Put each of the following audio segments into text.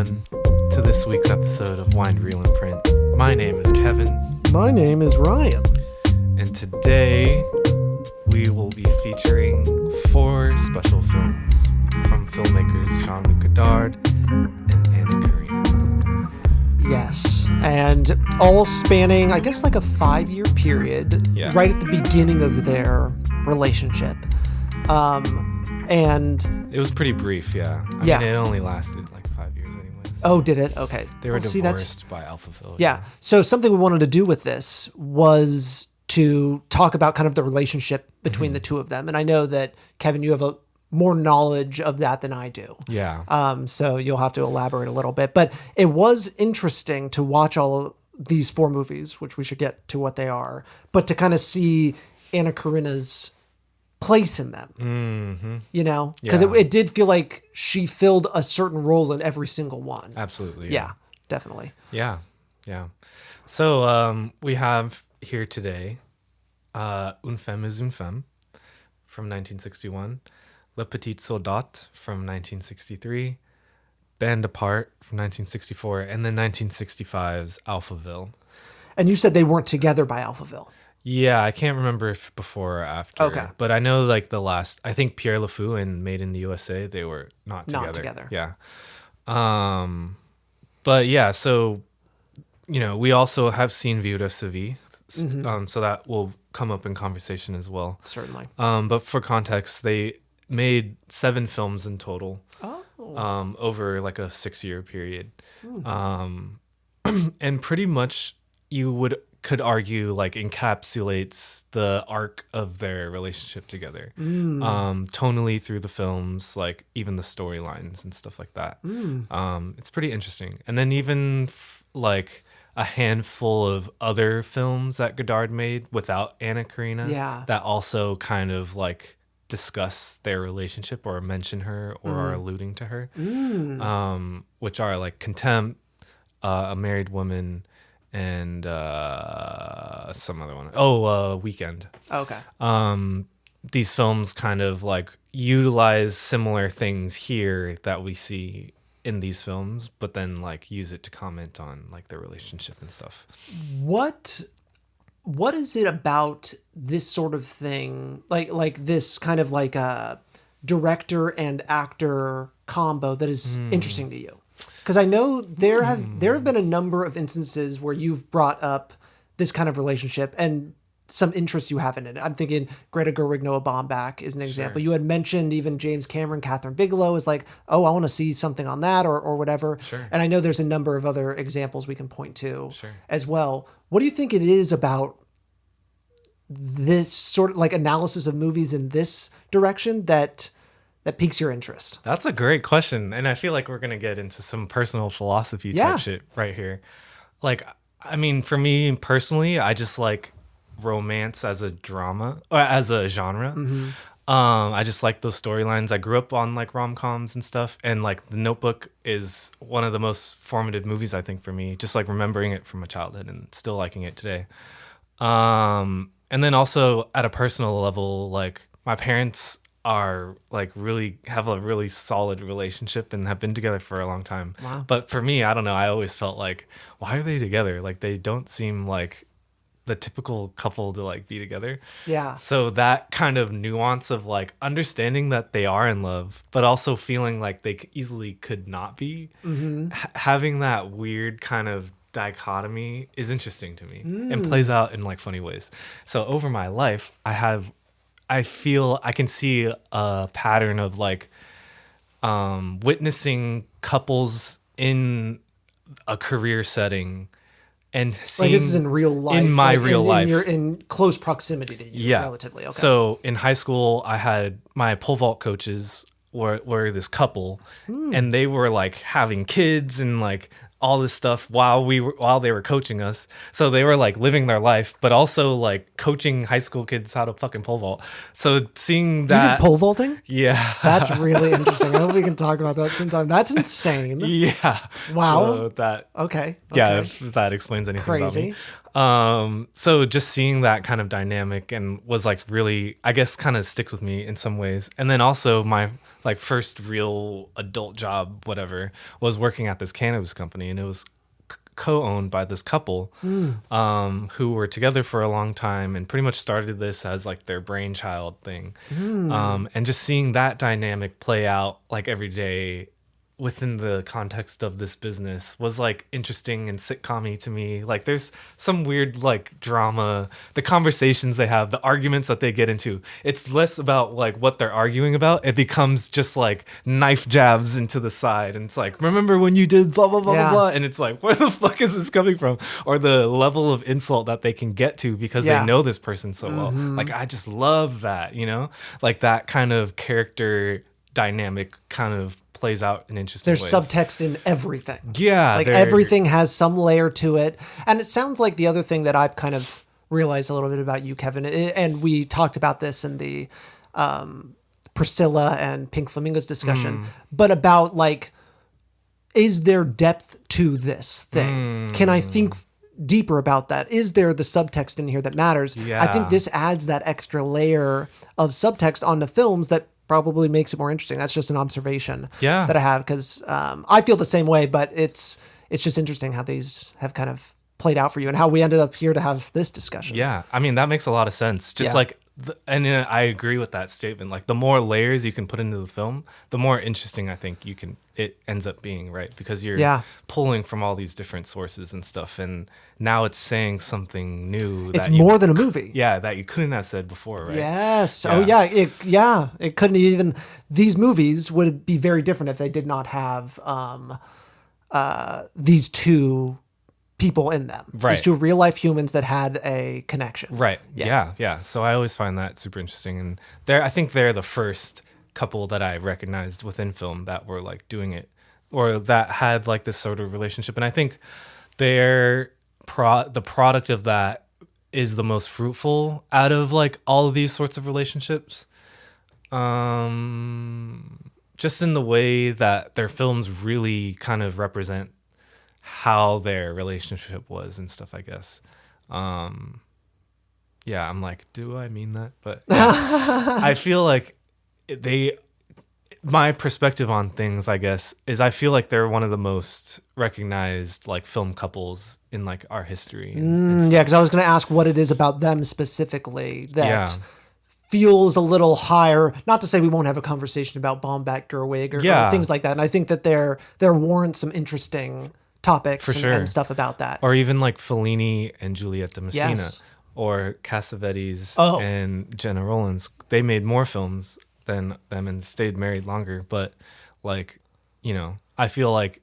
everyone, to this week's episode of Wind, Reel, and Print. My name is Kevin. My name is Ryan. And today, we will be featuring 4 special films from filmmakers Jean-Luc Godard and Karina. Yes, and all spanning, I guess, like a 5-year period, right at the beginning of their relationship. And it was pretty brief, yeah. I mean, it only lasted like 5 years anyways. Oh, did it? Okay. They were divorced by Alphaville. Yeah. So something we wanted to do with this was to talk about kind of the relationship between the two of them. And I know that, Kevin, you have more knowledge of that than I do. Yeah. So you'll have to elaborate a little bit. But it was interesting to watch all of these 4 movies, which we should get to what they are, but to kind of see Anna Karina's place in them, you know, because it did feel like she filled a certain role in every single one. Absolutely. Yeah, definitely. Yeah. So we have here today Une Femme is une Femme from 1961, Le Petit Soldat from 1963, Bande from 1964, and then 1965's Alphaville. And you said they weren't together by Alphaville. Yeah, I can't remember if before or after. Okay. But I know like the last, I think Pierre Le Fou and Made in the USA, they were not together. Yeah. But yeah, so, you know, we also have seen Vivre, so that will come up in conversation as well. Certainly. But for context, they made 7 films in total over like a 6-year period. And pretty much you could argue like encapsulates the arc of their relationship together, tonally through the films, like even the storylines and stuff like that. It's pretty interesting. And then even like a handful of other films that Godard made without Anna Karina that also kind of like discuss their relationship or mention her or are alluding to her, which are like Contempt, A Married Woman, and some other one. Weekend. Okay. These films kind of like utilize similar things here that we see in these films, but then like use it to comment on like their relationship and stuff. What is it about this sort of thing, like this kind of like a director and actor combo that is interesting to you? Because I know there have been a number of instances where you've brought up this kind of relationship and some interest you have in it. I'm thinking Greta Gerwig, Noah Baumbach is an example. You had mentioned even James Cameron, Catherine Bigelow is like, oh, I want to see something on that or whatever. Sure. And I know there's a number of other examples we can point to as well. What do you think it is about this sort of like analysis of movies in this direction that piques your interest? That's a great question. And I feel like we're going to get into some personal philosophy type shit right here. Like, I mean, for me personally, I just like romance as a drama or as a genre. I just like those storylines. I grew up on like rom-coms and stuff. And like The Notebook is one of the most formative movies, I think, for me. Just like remembering it from my childhood and still liking it today. And then also at a personal level, like my parents are like have a really solid relationship and have been together for a long time. Wow. But for me, I don't know, I always felt like, why are they together? Like they don't seem like the typical couple to like be together. Yeah. So that kind of nuance of like understanding that they are in love, but also feeling like they easily could not be, having that weird kind of dichotomy is interesting to me and plays out in like funny ways. So over my life, I feel I can see a pattern of like witnessing couples in a career setting and seeing like this is in real life, in my real life. You're in close proximity to you, relatively. Okay. So in high school, I had my pole vault coaches were this couple, and they were like having kids and like all this stuff while they were coaching us. So they were like living their life, but also like coaching high school kids how to fucking pole vault. So seeing that, you did pole vaulting? Yeah, that's really interesting. I hope we can talk about that sometime. That's insane. Yeah. Wow. So that okay. Yeah, if that explains anything crazy about So just seeing that kind of dynamic and was like really, I guess, kind of sticks with me in some ways. And then also my like first real adult job, whatever, was working at this cannabis company, and it was co-owned by this couple who were together for a long time and pretty much started this as like their brainchild thing. And just seeing that dynamic play out like every day within the context of this business was like interesting and sitcom-y to me. Like there's some weird like drama, the conversations they have, the arguments that they get into. It's less about like what they're arguing about. It becomes just like knife jabs into the side, and it's like, remember when you did blah blah blah blah blah, and it's like, where the fuck is this coming from? Or the level of insult that they can get to because they know this person so well. Like I just love that, you know, like that kind of character dynamic kind of plays out in interesting There's ways. subtext in everything. Yeah. Like everything has some layer to it. And it sounds like the other thing that I've kind of realized a little bit about you, Kevin, and we talked about this in the Priscilla and Pink Flamingos discussion, but about like, is there depth to this thing? Can I think deeper about that? Is there the subtext in here that matters? Yeah. I think this adds that extra layer of subtext on the films that probably makes it more interesting. That's just an observation that I have, because I feel the same way, but it's just interesting how these have kind of played out for you and how we ended up here to have this discussion. Yeah. I mean, that makes a lot of sense. Just like, and I agree with that statement. Like the more layers you can put into the film, the more interesting I think it ends up being, right? Because you're pulling from all these different sources and stuff. And now it's saying something new. It's more than a movie. Yeah. That you couldn't have said before, right? Yes. Yeah. Oh yeah. It couldn't even, these movies would be very different if they did not have these two people in them. Right. These two real life humans that had a connection. Right. Yeah. So I always find that super interesting. And I think they're the first couple that I recognized within film that were like doing it, or that had like this sort of relationship. And I think the product of that is the most fruitful out of like all of these sorts of relationships. Just in the way that their films really kind of represent how their relationship was and stuff, I guess. I'm like, do I mean that? But yeah. I feel like my perspective on things, I guess, is I feel like they're one of the most recognized like film couples in like our history. Yeah, because I was going to ask what it is about them specifically that feels a little higher. Not to say we won't have a conversation about Bombat Gerwig or things like that. And I think that there warrants some interesting topics and stuff about that. Or even like Fellini and Juliette de Messina, or Cassavetes and Jenna Rollins. They made more films than them and stayed married longer. But like, you know, I feel like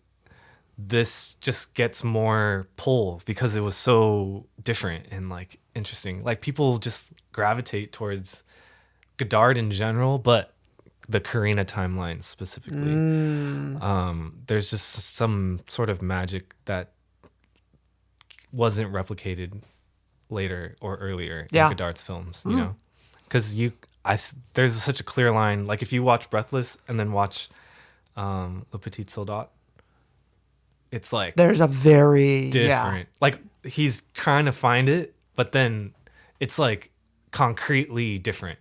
this just gets more pull because it was so different and like interesting. Like people just gravitate towards Godard in general, but the Karina timeline specifically. There's just some sort of magic that wasn't replicated later or earlier in Godard's films, you know? Because there's such a clear line. Like if you watch Breathless and then watch Le Petit Soldat, it's like there's a very different. Like he's trying to find it, but then it's like concretely different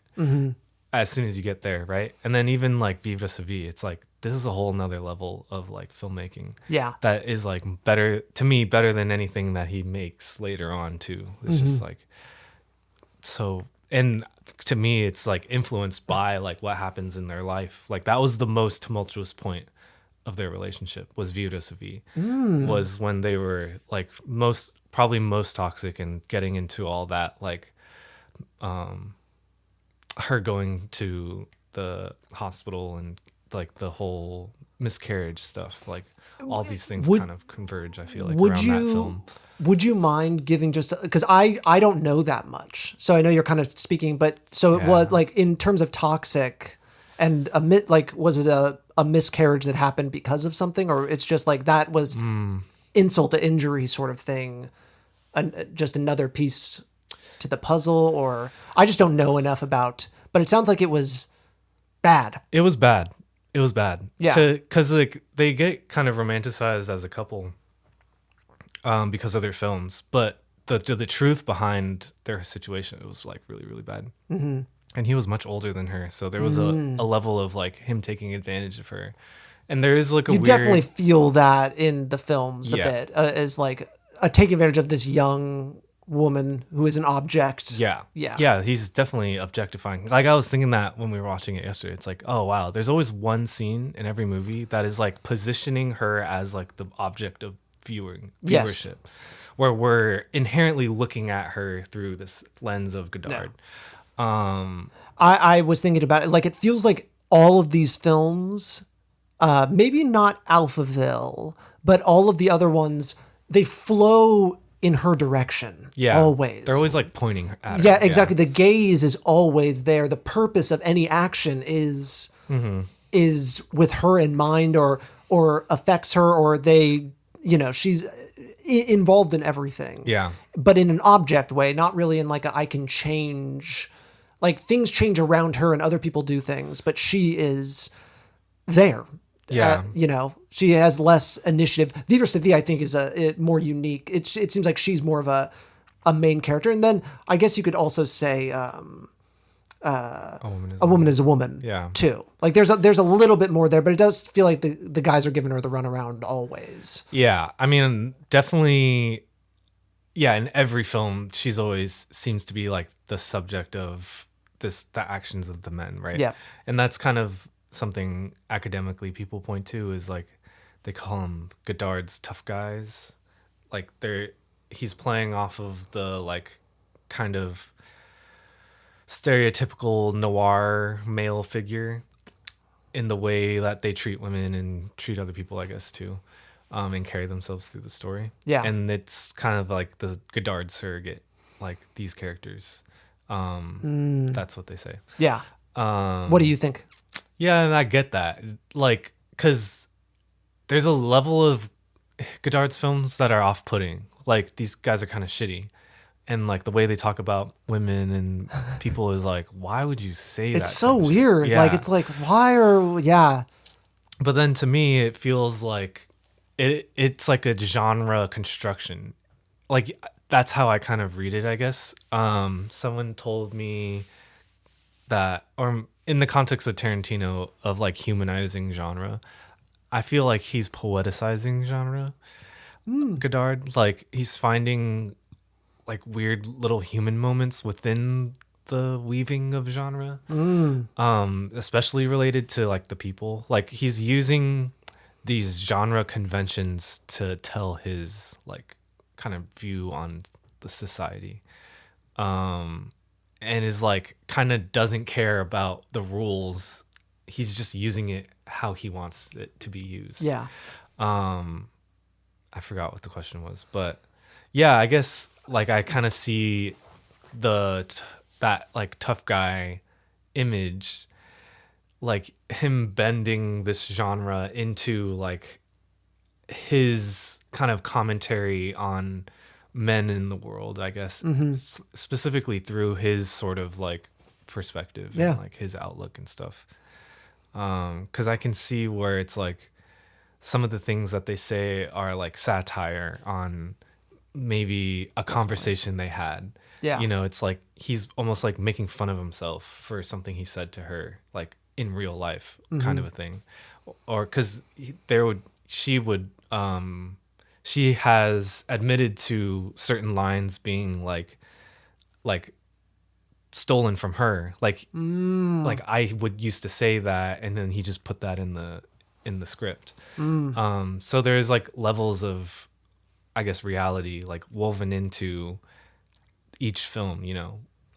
as soon as you get there, right? And then even like Vivre, it's like this is a whole nother level of like filmmaking. Yeah, that is like better than anything that he makes later on too. It's just like so. And to me, it's like influenced by like what happens in their life. Like that was the most tumultuous point of their relationship, was Vivre, was when they were like probably most toxic and getting into all that, like her going to the hospital and like the whole miscarriage stuff, like all these things kind of converge, I feel like, around that film. Would you mind giving just, because I don't know that much, so I know you're kind of speaking, but so it was like in terms of toxic and was it a miscarriage that happened because of something, or it's just like that was insult to injury sort of thing, just another piece to the puzzle, or I just don't know enough about, but it sounds like it was bad. It was bad. Yeah. Because like they get kind of romanticized as a couple because of their films, but the truth behind their situation. It was like really, really bad. Mm-hmm. And he was much older than her, so there was a level of like him taking advantage of her. And there is like a You weird... definitely feel that in the films a Yeah. bit, as like a taking advantage of this young woman who is an object. Yeah. Yeah. Yeah, he's definitely objectifying. Like, I was thinking that when we were watching it yesterday. It's like, oh, wow, there's always one scene in every movie that is like positioning her as like the object of viewership. Yes. Where we're inherently looking at her through this lens of Godard. I was thinking about it. Like, it feels like all of these films, maybe not Alphaville, but all of the other ones, they flow in her direction. Yeah. Always. They're always like pointing at her. Yeah, exactly. The gaze is always there. The purpose of any action is with her in mind, or affects her, or they, she's involved in everything. Yeah. But in an object way, not really in like I can change, like things change around her and other people do things, but she is there. Yeah. She has less initiative. Vivre, I think, is more unique. It seems like she's more of a main character. And then I guess you could also say a woman is a woman. Yeah. Too. Like there's a little bit more there, but it does feel like the guys are giving her the runaround always. Yeah. I mean, definitely. Yeah. In every film, she's always seems to be like the subject of the actions of the men. Right. Yeah. And that's kind of something academically people point to, is like they call them Godard's tough guys. Like he's playing off of the like kind of stereotypical noir male figure in the way that they treat women and treat other people, I guess, too, and carry themselves through the story. Yeah. And it's kind of like the Godard surrogate, like these characters. That's what they say. Yeah. What do you think? Yeah, and I get that. Like, because there's a level of Godard's films that are off-putting. Like, these guys are kind of shitty. And, like, the way they talk about women and people is like, why would you say that? It's so weird. Yeah. Like, it's like, yeah. But then to me, it feels like it's like a genre construction. Like, that's how I kind of read it, I guess. Someone told me that, or in the context of Tarantino, of like humanizing genre, I feel like he's poeticizing genre. Godard, like he's finding like weird little human moments within the weaving of genre, especially related to like the people. Like he's using these genre conventions to tell his like kind of view on the society. And is like kind of doesn't care about the rules. He's just using it how he wants it to be used. Yeah. I forgot what the question was, but yeah, I guess like I kind of see that like tough guy image, like him bending this genre into like his kind of commentary on men in the world, I guess, specifically through his sort of like perspective and like his outlook and stuff. Because I can see where it's like some of the things that they say are like satire on maybe a conversation they had. Yeah. It's like he's almost like making fun of himself for something he said to her, like in real life, kind of a thing. Or because she has admitted to certain lines being like stolen from her. Like I would used to say that, and then he just put that in the script. So there's like levels of, I guess, reality like woven into each film,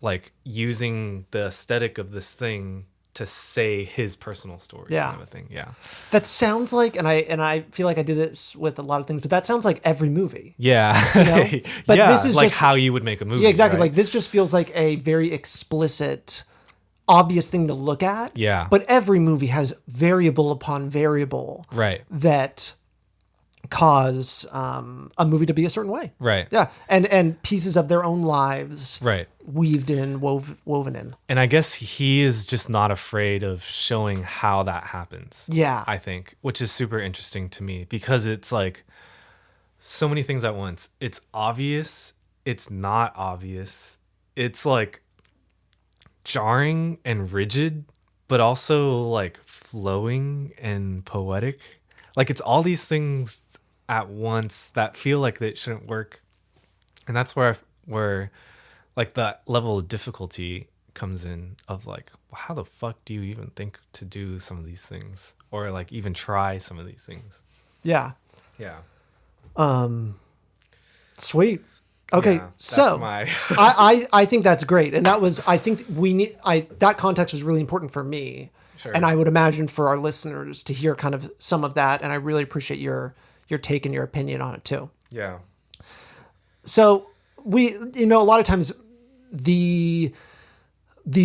like using the aesthetic of this thing to say his personal story, kind of a thing. Yeah. That sounds like, and I feel like I do this with a lot of things, but that sounds like every movie. Yeah. But yeah, this is like just how you would make a movie. Yeah, exactly. Right? Like this just feels like a very explicit, obvious thing to look at. Yeah. But every movie has variable upon variable. Right. That cause a movie to be a certain way. Right. Yeah. And pieces of their own lives. Right. Weaved in, woven in. And I guess he is just not afraid of showing how that happens. Yeah. I think, which is super interesting to me because it's like so many things at once. It's obvious it's not obvious. It's like jarring and rigid, but also like flowing and poetic. Like it's all these things at once that feel like they shouldn't work. And that's where like the level of difficulty comes in of like, how the fuck do you even think to do some of these things or like even try some of these things? Yeah. Yeah. Sweet. Okay, Yeah, so my I think that's great, and I think that context was really important for me, Sure. and I would imagine for our listeners to hear kind of some of that, and I really appreciate your take and your opinion on it too. Yeah. So a lot of times these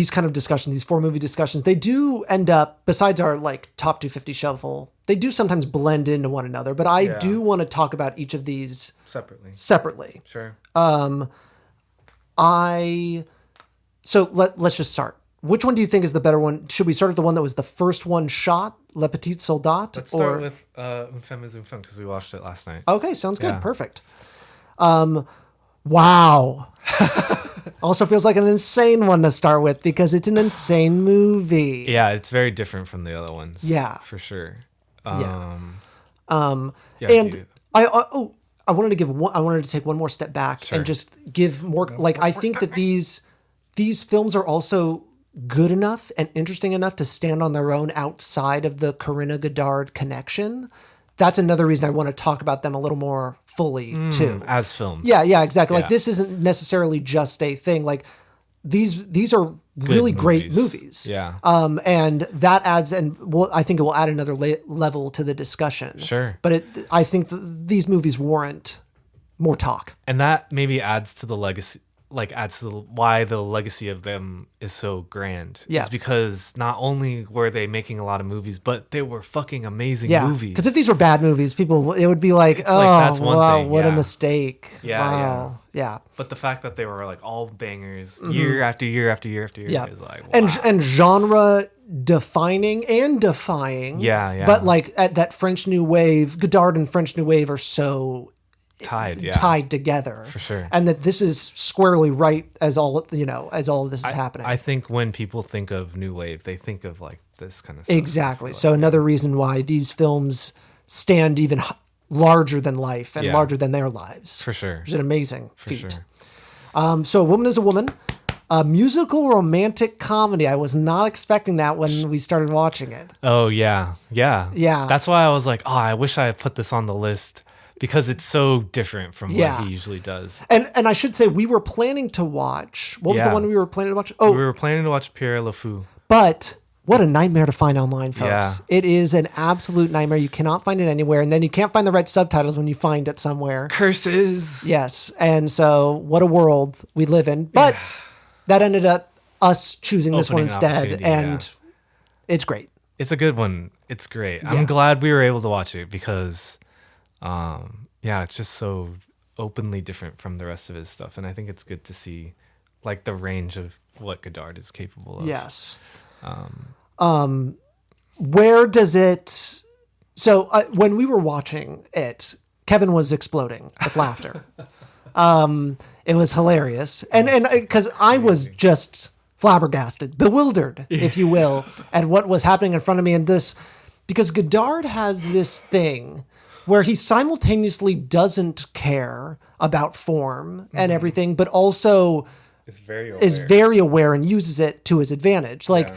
kind of discussions, these 4 movie discussions, they do end up, besides our like top 250 shuffle, they do sometimes blend into one another. But I do want to talk about each of these separately. Sure. So let's just start. Which one do you think is the better one? Should we start at the one that was the first one shot, Le Petit Soldat? Let's start with Femme because we watched it last night. Okay, sounds good. Yeah. Perfect. Wow. Also feels like an insane one to start with because it's an insane movie. Yeah, it's very different from the other ones. Yeah. For sure. Yeah. Yeah, And I wanted to take one more step back and just give more, like, I think that these films are also good enough and interesting enough to stand on their own outside of the Karina Godard connection. That's another reason I want to talk about them a little more fully too. As films. Yeah, exactly. Yeah. Like this isn't necessarily just a thing. Like these are really great movies. Yeah. And that adds, I think it will add another level to the discussion. Sure. But I think these movies warrant more talk. And that maybe adds to the legacy, why the legacy of them is so grand. Yeah. It's because not only were they making a lot of movies, but they were fucking amazing Yeah. movies. Because if these were bad movies, it would be like, that's one thing, what a yeah. mistake. Yeah, wow. Yeah. But the fact that they were like all bangers year after year after year after year is like, wow. And genre defining and defying. Yeah. But like at that French New Wave, Godard and French New Wave are so tied together for sure, and that this is squarely right as all of this is happening. I think when people think of New Wave, they think of like this kind of stuff. Exactly. So another reason why these films stand even larger than life and larger than their lives. For sure. It's an amazing feat. Sure. So A Woman is a Woman, a musical romantic comedy. I was not expecting that when we started watching it. Oh yeah. Yeah. That's why I was like, I wish I had put this on the list. Because it's so different from what he usually does. And I should say, we were planning to watch... What was the one we were planning to watch? Oh, we were planning to watch Pierre Le Fou. But what a nightmare to find online, folks. Yeah. It is an absolute nightmare. You cannot find it anywhere. And then you can't find the right subtitles when you find it somewhere. Curses. Yes. And so what a world we live in. But that ended up us choosing this one instead. And it's great. It's a good one. It's great. I'm glad we were able to watch it because... it's just so openly different from the rest of his stuff, and I think it's good to see like the range of what Godard is capable of. Yes. Where does it? So when we were watching it, Kevin was exploding with laughter. It was hilarious, and because I was just flabbergasted, bewildered, if you will, at what was happening in front of me, and this because Godard has this thing where he simultaneously doesn't care about form and everything, but also is very aware and uses it to his advantage. Like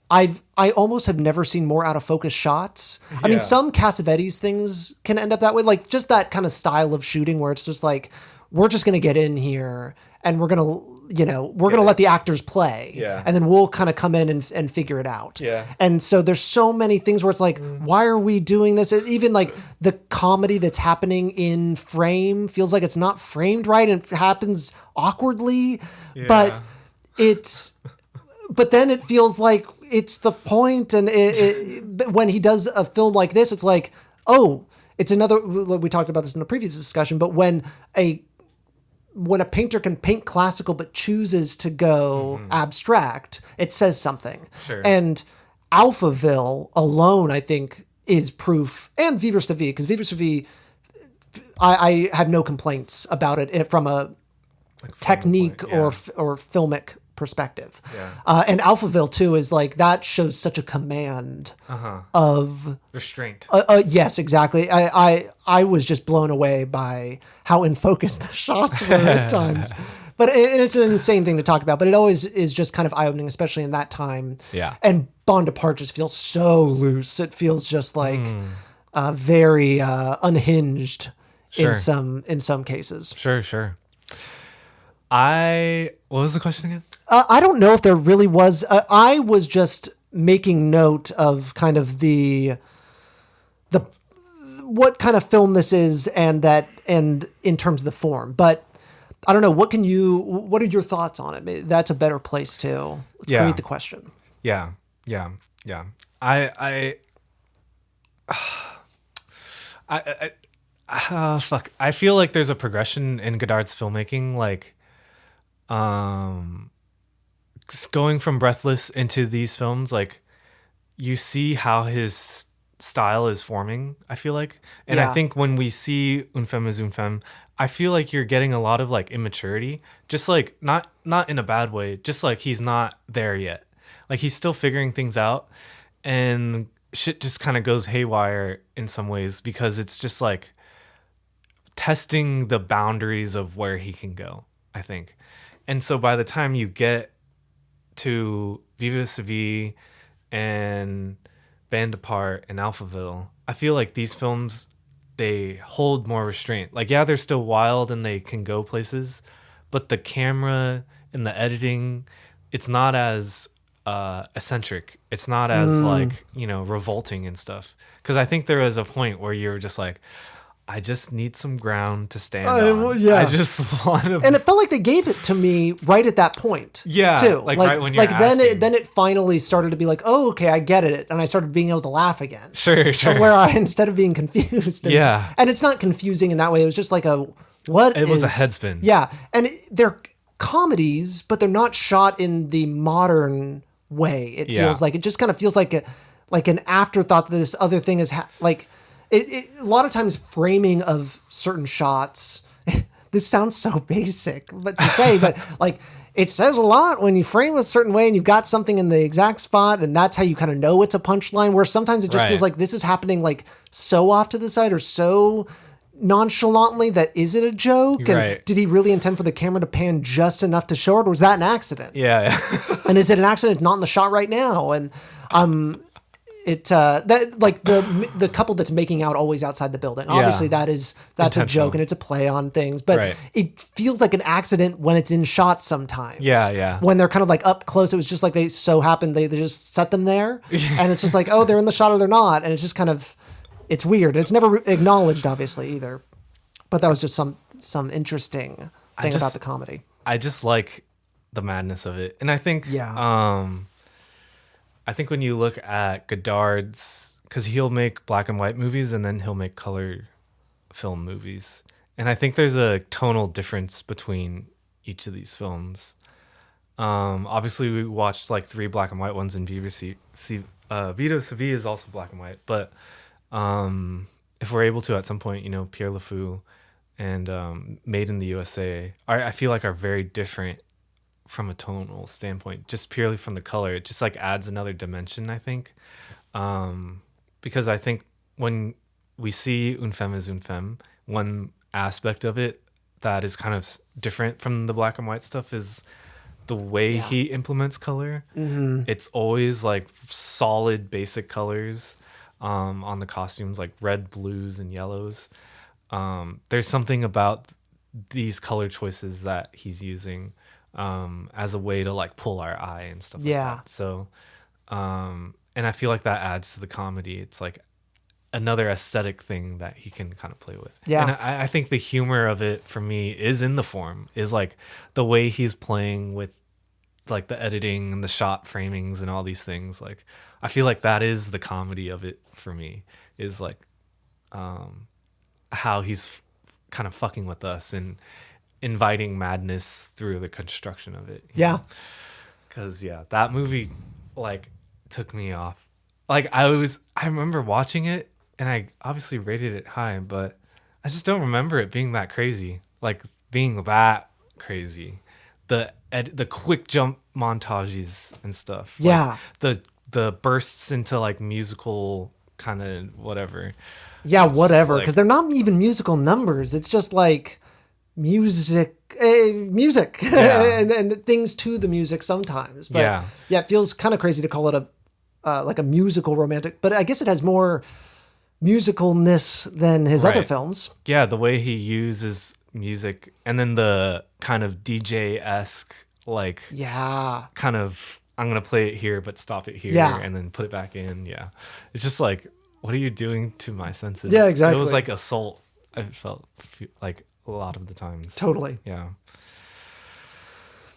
I almost have never seen more out of focus shots. I mean, some Cassavetes things can end up that way, like just that kind of style of shooting where it's just like, we're just going to get in here and we're going to, going to let the actors play and then we'll kind of come in and figure it out. Yeah. And so there's so many things where it's like, why are we doing this? Even like the comedy that's happening in frame feels like it's not framed right and it happens awkwardly, but then it feels like it's the point. And when he does a film like this, it's like, it's another, we talked about this in the previous discussion, but when a painter can paint classical but chooses to go abstract, it says something. Sure. And Alphaville alone, I think, is proof, and Vivre, because Vivre, I have no complaints about it from a technique point, yeah. or filmic perspective. Yeah. And Alphaville too is like that shows such a command of restraint. Yes, exactly. I was just blown away by how in focus the shots were at times. But it's an insane thing to talk about, but it always is just kind of eye-opening, especially in that time. Yeah. And Bande Apart just feels so loose. It feels just like very unhinged Sure. in some cases. Sure. What was the question again? I don't know if there really was. I was just making note of kind of the what kind of film this is and in terms of the form. But I don't know. What are your thoughts on it? Maybe that's a better place to create the question. Yeah. Fuck. I feel like there's a progression in Godard's filmmaking, like, going from Breathless into these films, like, you see how his style is forming, I feel like. And I think when we see Une Femme is Une Femme, I feel like you're getting a lot of like immaturity, just like not in a bad way, just like he's not there yet. Like he's still figuring things out and shit just kind of goes haywire in some ways because it's just like testing the boundaries of where he can go, I think. And so by the time you get to Vivre and Bande Apart and Alphaville, I feel like these films, they hold more restraint. Like, yeah, they're still wild and they can go places, but the camera and the editing, it's not as eccentric. It's not as like, revolting and stuff. Because I think there was a point where you're just like, I just need some ground to stand on. Yeah. I just want to. And it felt like they gave it to me right at that point. Yeah, too. like right when you're then it finally started to be like, oh, okay, I get it, and I started being able to laugh again. Sure. Where I instead of being confused. And it's not confusing in that way. It was just like It was a headspin. Yeah, and they're comedies, but they're not shot in the modern way. It feels like it just kind of feels like an afterthought that this other thing is like. A lot of times framing of certain shots, this sounds so basic but to say, but like it says a lot when you frame a certain way and you've got something in the exact spot and that's how you kind of know it's a punchline, where sometimes it just feels like this is happening like so off to the side or so nonchalantly that is it a joke? And did he really intend for the camera to pan just enough to show it, or was that an accident? Yeah. And is it an accident? It's not in the shot right now. And that like the couple that's making out always outside the building. Obviously that's a joke and it's a play on things, but it feels like an accident when it's in shot sometimes. Yeah. When they're kind of like up close, it was just like they so happened they just set them there, and it's just like, oh, they're in the shot or they're not, and it's just kind of, it's weird. It's never acknowledged obviously either, but that was just some interesting thing about the comedy. I just like the madness of it, and I think I think when you look at Godard's, because he'll make black and white movies and then he'll make color film movies. And I think there's a tonal difference between each of these films. Obviously, we watched like 3 black and white ones in Vivre is also black and white. But if we're able to at some point, Pierre Le Fou and Made in the USA, I feel like are very different from a tonal standpoint, just purely from the color. It just like adds another dimension, I think, because I think when we see Une Femme is Une Femme, one aspect of it that is kind of different from the black and white stuff is the way he implements color. It's always like solid basic colors on the costumes, like red, blues, and yellows. There's something about these color choices that he's using as a way to like pull our eye and stuff like that. So and I feel like that adds to the comedy. It's like another aesthetic thing that he can kind of play with. And I think the humor of it for me is in the form, is like the way he's playing with like the editing and the shot framings and all these things. Like I feel like that is the comedy of it for me, is like how he's kind of fucking with us and inviting madness through the construction of it. Because that movie like took me off. Like I remember watching it and I obviously rated it high, but I just don't remember it being that crazy, like being that crazy. The quick jump montages and stuff. Yeah. The bursts into like musical kind of whatever. Yeah, whatever. Because like- they're not even musical numbers. It's just like music, Yeah. and things to the music sometimes. But Yeah. it feels kind of crazy to call it like a musical romantic. But I guess it has more musicalness than his other Right. films. Yeah, the way he uses music and then the kind of DJ-esque like Yeah. kind of I'm gonna play it here but stop it here Yeah. and then put it back in. Yeah, it's just like, what are you doing to my senses? Yeah, exactly. It was like assault. I felt like a lot of the times. Totally.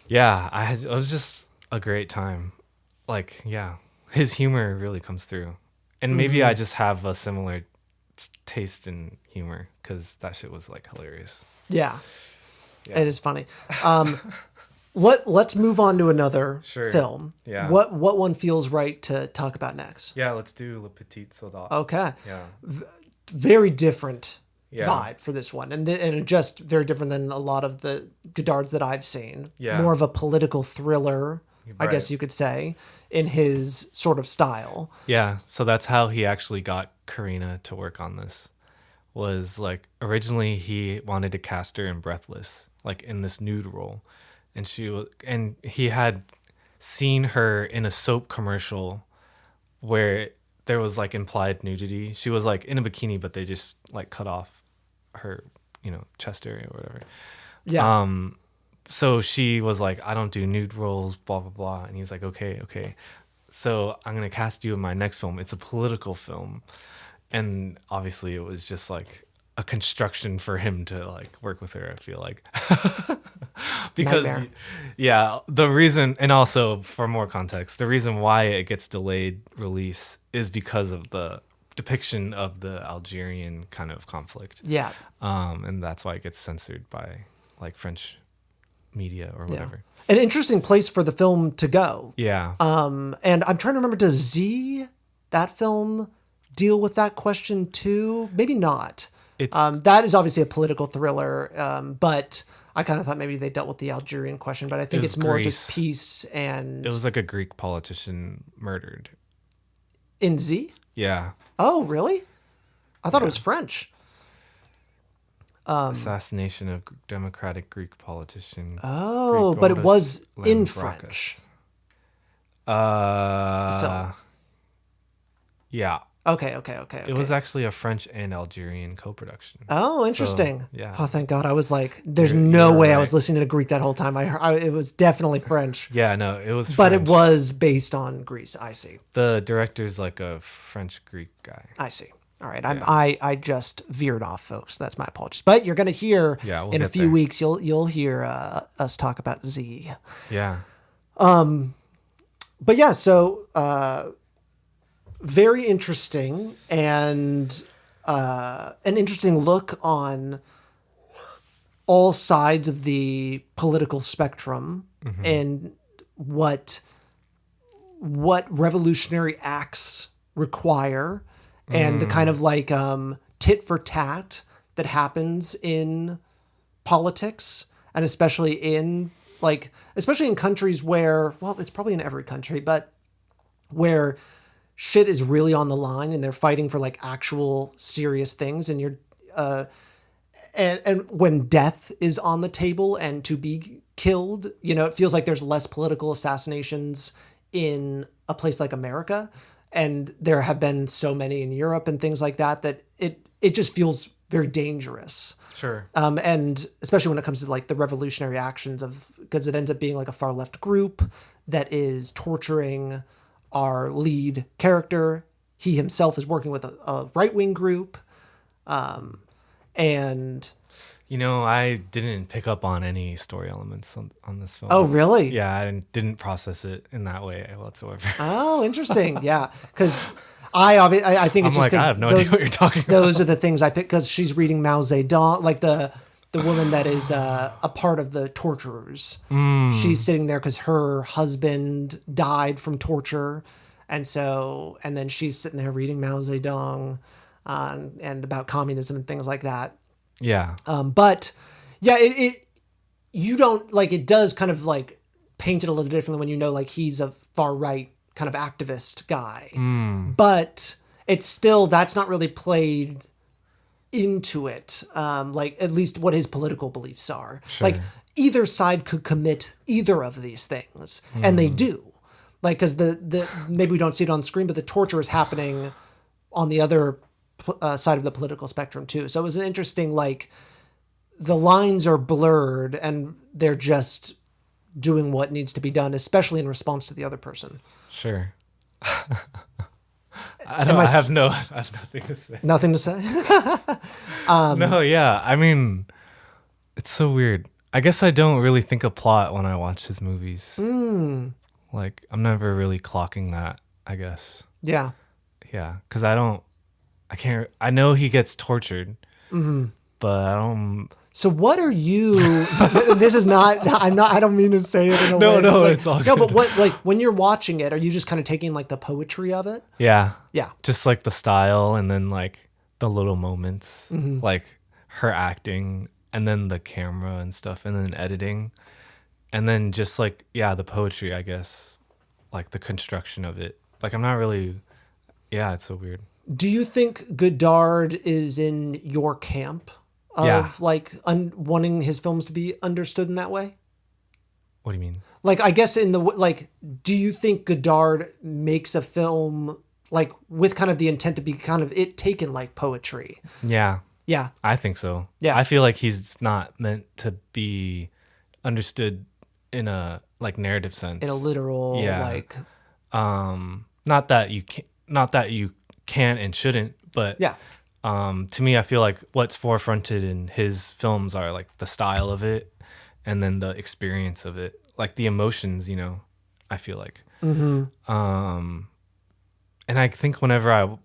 Yeah, it was just a great time. Like, yeah, his humor really comes through, and maybe I just have a similar taste in humor because that shit was like hilarious. Yeah. Yeah. It is funny. Let's move on to another Sure. film. Yeah. What one feels right to talk about next? Yeah, let's do Le Petit Soldat. Okay. Yeah. Very different Yeah. vibe for this one, and just very different than a lot of the Godards that I've seen. Yeah. More of a political thriller, I guess Right. you could say, in his sort of style. Yeah, so that's how he actually got Karina to work on this. Was like originally he wanted to cast her in Breathless, like in this nude role, and he had seen her in a soap commercial where there was like implied nudity. She was like in a bikini, but they just like cut off her, chest area or whatever. Yeah. So she was like, I don't do nude roles, blah, blah, blah. And he's like, okay. So I'm going to cast you in my next film. It's a political film. And obviously it was just like a construction for him to like work with her, I feel like. Because, Nightmare. yeah, the reason, and also for more context, the reason why it gets delayed release is because of the depiction of the Algerian kind of conflict. Yeah. And that's why it gets censored by like French media or whatever. An interesting place for the film to go. Yeah. And I'm trying to remember, does that film deal with that question too? Maybe not. It's That is obviously a political thriller, but I kind of thought maybe they dealt with the Algerian question, but I think was it's more Greece. just peace and... it was like a Greek politician murdered. In Z? Yeah. Oh, really? I thought it was French. Assassination of democratic Greek politician. Oh, but it was in Lambrakis. French. Uh, Film. yeah. Okay. It was actually a French and Algerian co-production. Oh, interesting. So, yeah. Oh, thank God. I was like, there's You're no way I right. was listening to Greek that whole time. It was definitely French. Yeah, no, it was But French. it was based on Greece. I see. The director's like a French Greek guy. I see. All right. I just veered off, folks. That's my apologies. But you're going to hear Yeah, we'll in a get few there. weeks, you'll hear us talk about Z. Yeah. But yeah, so very interesting and an interesting look on all sides of the political spectrum and what revolutionary acts require and the kind of like tit for tat that happens in politics, and especially in countries where, well, it's probably in every country, but where shit is really on the line and they're fighting for like actual serious things, and you're and when death is on the table and to be killed, it feels like there's less political assassinations in a place like America, and there have been so many in Europe and things like that it just feels very dangerous. Sure. And especially when it comes to like the revolutionary actions because it ends up being like a far left group that is torturing our lead character. He himself is working with a right-wing group. And I didn't pick up on any story elements on this film. oh, really? Yeah, I didn't process it in that way whatsoever. Oh, interesting. Yeah. Cause I think it's I'm just like, I because have no idea what you're talking about. those are the things I picked, because she's reading Mao Zedong, like the woman that is a part of the torturers. She's sitting there because her husband died from torture. And then she's sitting there reading Mao Zedong and about communism and things like that. Yeah. But yeah, you don't like it does kind of like paint it a little differently when you know like he's a far right kind of activist guy, but it's still that's not really played into it. Like at least what his political beliefs are. Sure. Like either side could commit either of these things, and they do. Like because the maybe we don't see it on screen, but the torture is happening on the other side of the political spectrum too. So it was an interesting like the lines are blurred and they're just doing what needs to be done, especially in response to the other person. Sure. I have nothing to say. Nothing to say? No, yeah. I mean, it's so weird. I guess I don't really think of plot when I watch his movies. Like, I'm never really clocking that, I guess. Yeah. Yeah. Because I know he gets tortured, but I don't. So what are you? This is not. I don't mean to say it in a way. No, like, it's all good. No, but what like when you're watching it, are you just kind of taking like the poetry of it? Yeah. Yeah. Just like the style and then like the little moments, like her acting and then the camera and stuff and then editing. And then just like, yeah, the poetry, I guess, like the construction of it. Like I'm not really, yeah, it's so weird. Do you think Godard is in your camp of like wanting his films to be understood in that way? What do you mean? Like, I guess like, do you think Godard makes a film like with kind of the intent to be kind of it taken like poetry? Yeah. Yeah. I think so. Yeah. I feel like he's not meant to be understood in a like narrative sense. In a literal like not that you can and shouldn't, but yeah. To me I feel like what's forefronted in his films are like the style of it and then the experience of it, like the emotions, you know, I feel like. And I think whenever I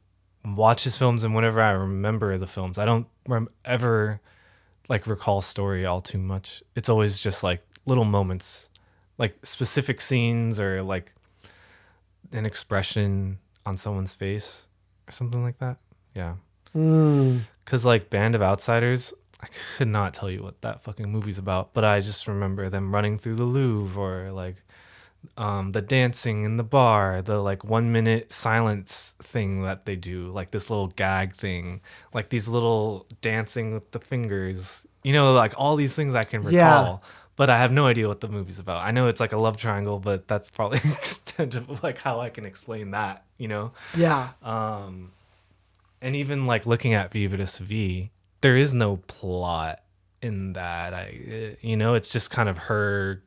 watch his films and whenever I remember the films, I don't ever like recall story all too much. It's always just like little moments, like specific scenes or like an expression on someone's face or something like that. Yeah. Because like Band of Outsiders, I could not tell you what that fucking movie's about, but I just remember them running through the Louvre or like the dancing in the bar, the like 1 minute silence thing that they do, like this little gag thing, like these little dancing with the fingers, you know, like all these things I can recall. Yeah. But I have no idea what the movie's about. I know it's like a love triangle, but that's probably the extent of like how I can explain that, you know? Yeah. And even like looking at Vivre, there is no plot in that. You know, it's just kind of her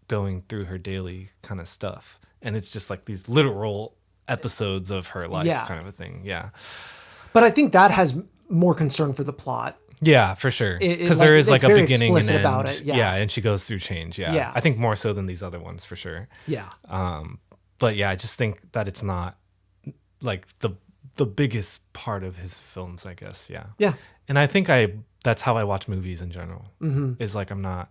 going through her daily kind of stuff. And it's just like these literal episodes of her life kind of a thing. Yeah. But I think that has more concern for the plot. Yeah, for sure. Because there is like a beginning and end. About it. Yeah, and she goes through change. Yeah. I think more so than these other ones for sure. Yeah. But yeah, I just think that it's not like the biggest part of his films, I guess. Yeah. Yeah. And I think that's how I watch movies in general. Is like I'm not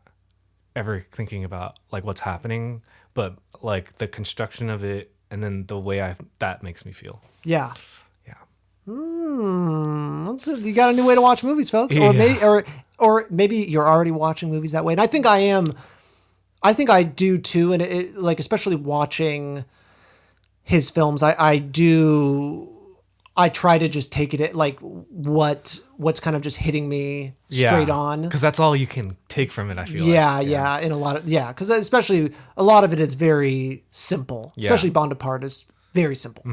ever thinking about like what's happening, but like the construction of it and then the way that makes me feel. Yeah. Yeah. You got a new way to watch movies, folks. Or maybe you're already watching movies that way. And I think I do too. And it like, especially watching his films, I try to just take it at like what's kind of just hitting me straight on. Because that's all you can take from it, I feel like. Yeah. In a lot of, because especially a lot of it is very simple. Especially Bande is very simple.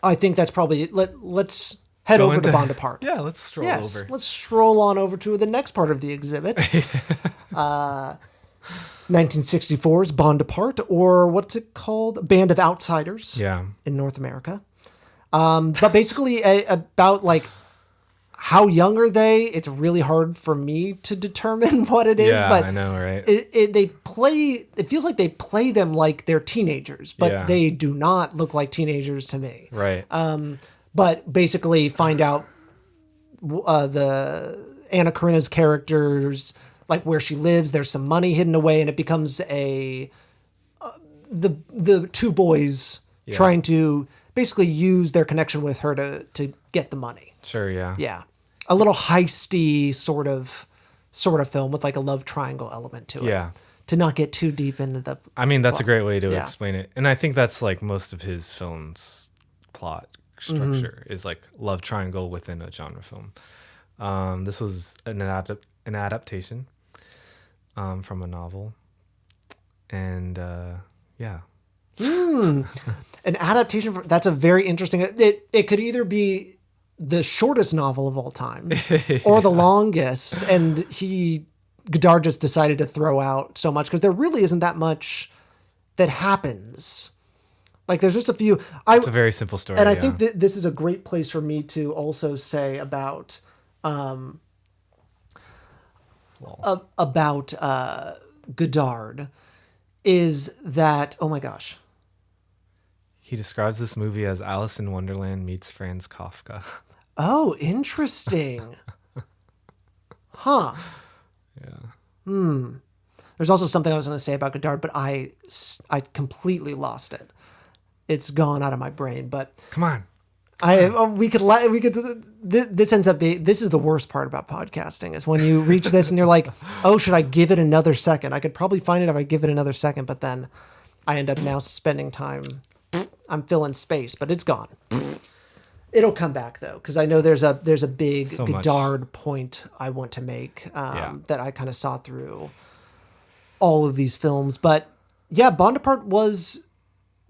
I think that's probably let's head over to Bande. Yeah, let's stroll over. Let's stroll on over to the next part of the exhibit. 1964's Bande, or what's it called? Band of Outsiders. Yeah. In North America. But basically about like how young are they? It's really hard for me to determine what it is. Yeah, but I know, right? It feels like they play them like they're teenagers, but they do not look like teenagers to me. Right. But basically find out the Anna Karina's characters, like where she lives, there's some money hidden away, and it becomes the two boys trying to basically use their connection with her to get the money. Sure, yeah. Yeah. A little heisty sort of sort of film with like a love triangle element to it. Yeah. To not get too deep into the I mean, that's a great way to Yeah. explain it. And I think that's like most of his films plot structure is like love triangle within a genre film. This was an adaptation from a novel. And yeah. An adaptation that's a very interesting it could either be the shortest novel of all time or the longest, and Godard just decided to throw out so much because there really isn't that much that happens. Like there's just a few. It's a very simple story. And I think that this is a great place for me to also say about Godard is that, oh my gosh. He describes this movie as Alice in Wonderland meets Franz Kafka. Oh, interesting. Huh. Yeah. There's also something I was going to say about Godard, but I completely lost it. It's gone out of my brain, but Come on. This ends up being, this is the worst part about podcasting is when you reach this and you're like, oh, should I give it another second? I could probably find it if I give it another second, but then I end up now spending time. I'm filling space, but it's gone. It'll come back though, because I know there's a big Godard point I want to make that I kind of saw through all of these films. But yeah, Bande was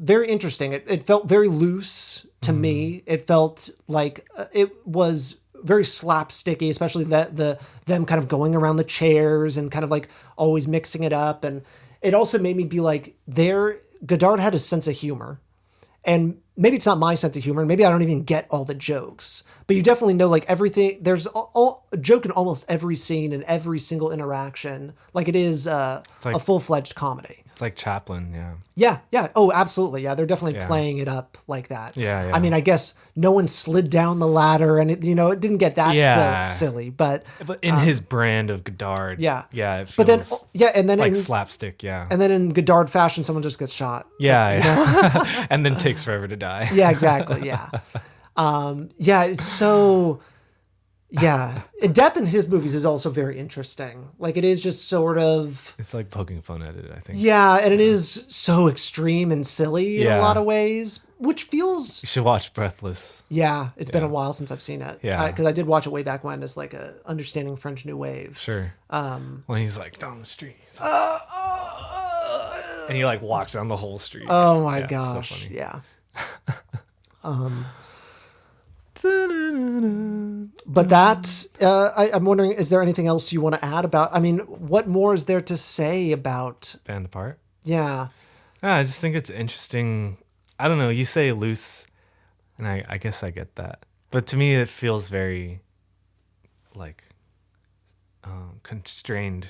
very interesting. It felt very loose to me. It felt like it was very slapsticky, especially them kind of going around the chairs and kind of like always mixing it up. And it also made me be like, Godard had a sense of humor. And maybe it's not my sense of humor, and maybe I don't even get all the jokes, but you definitely know like everything. There's a joke in almost every scene and every single interaction. Like it is a full-fledged comedy. It's like Chaplin, yeah. Yeah. Oh, absolutely. Yeah, they're definitely playing it up like that. Yeah. I mean, I guess no one slid down the ladder, and it didn't get that silly, but in his brand of Godard, yeah. It feels but then and then like slapstick, yeah. And then in Godard fashion, someone just gets shot. Yeah. And then takes forever to die. Yeah, exactly. Yeah. It's so. Yeah. Death in his movies is also very interesting. Like it is just sort of. It's like poking fun at it, I think. Yeah. And it is so extreme and silly in a lot of ways, which feels. You should watch Breathless. Yeah. It's been a while since I've seen it. Yeah. Because I did watch it way back when as like a understanding French New Wave. Sure. When he's like down the street. And he like walks down the whole street. Oh my gosh. So funny. Yeah. But that, I'm wondering, is there anything else you want to add about? I mean, what more is there to say about Band Apart? Yeah. I just think it's interesting. I don't know. You say loose, and I guess I get that. But to me, it feels very like constrained